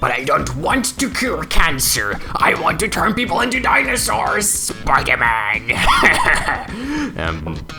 but I don't want to cure cancer. I want to turn people into dinosaurs. Spider-Man.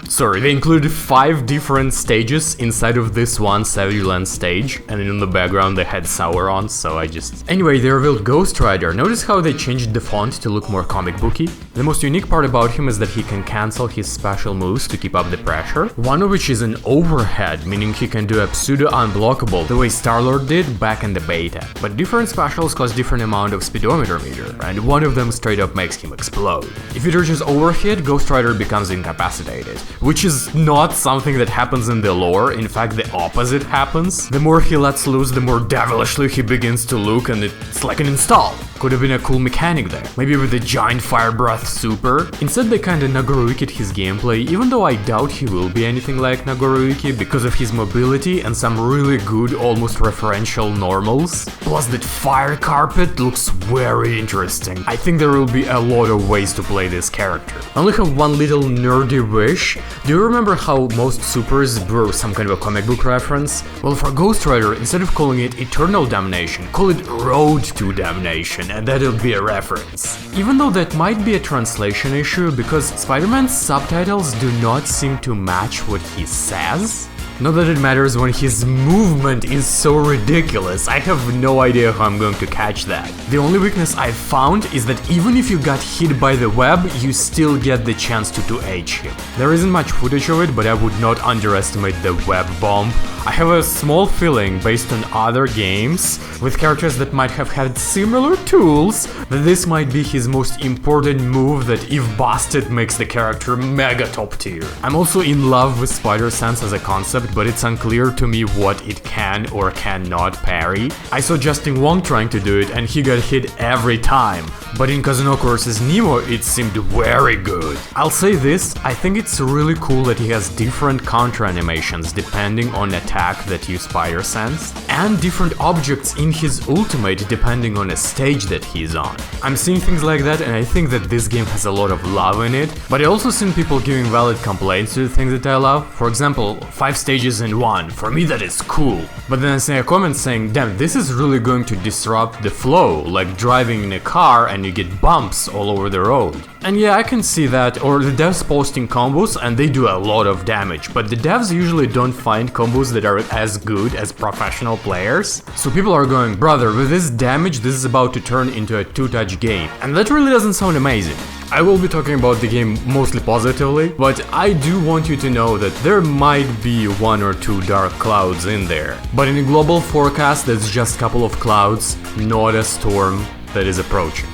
Sorry, they included 5 different stages inside of this one Savage Land stage, and in the background they had Sauron, so I just... Anyway, they revealed Ghost Rider. Notice how they changed the font to look more comic booky? The most unique part about him is that he can cancel his special moves to keep up the pressure, one of which is an overhead, meaning he can do a pseudo-unblockable, the way Star-Lord did back in the beta. But different specials cause different amount of speedometer meter, and one of them straight up makes him explode. If it reaches overheat, Ghost Rider becomes incapacitated, which is not something that happens in the lore. In fact, the opposite happens. The more he lets loose, the more devilishly he begins to look, and it's like an install. Could have been a cool mechanic there, maybe with a giant fire breath super. Instead they kinda Nagoruyuki'd his gameplay, even though I doubt he will be anything like Nagoruyuki because of his mobility and some really good, almost referential normals. Plus that fire carpet looks very interesting. I think there will be a lot of ways to play this character. I only have one little nerdy wish. Do you remember how most supers were some kind of a comic book reference? Well, for Ghost Rider, instead of calling it Eternal Damnation, call it Road to Damnation, and that'll be a reference. Even though that might be a translation issue, because Spider-Man's subtitles do not seem to match what he says. Not that it matters when his movement is so ridiculous, I have no idea how I'm going to catch that. The only weakness I've found is that even if you got hit by the web, you still get the chance to 2H him. There isn't much footage of it, but I would not underestimate the web bomb. I have a small feeling, based on other games, with characters that might have had similar tools, that this might be his most important move that, if busted, makes the character mega top tier. I'm also in love with Spider Sense as a concept, but it's unclear to me what it can or cannot parry. I saw Justin Wong trying to do it and he got hit every time, but in Kazunoko vs. Nemo it seemed very good. I'll say this, I think it's really cool that he has different counter animations depending on attack that you Spider Sense, and different objects in his ultimate depending on a stage that he's on. I'm seeing things like that and I think that this game has a lot of love in it, but I also seen people giving valid complaints to the things that I love. For example, 5 stages in one, for me that is cool. But then I see a comment saying, damn, this is really going to disrupt the flow, like driving in a car and you get bumps all over the road. And yeah, I can see that, or the devs posting combos and they do a lot of damage, but the devs usually don't find combos that are as good as professional players. So people are going, brother, with this damage this is about to turn into a 2-touch game, and that really doesn't sound amazing. I will be talking about the game mostly positively, but I do want you to know that there might be 1 or 2 dark clouds in there. But in a global forecast, that's just a couple of clouds, not a storm that is approaching.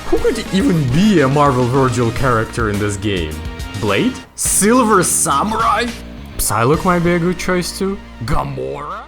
Who could even be a Marvel Virgil character in this game? Blade? Silver Samurai? Psylocke might be a good choice too. Gamora?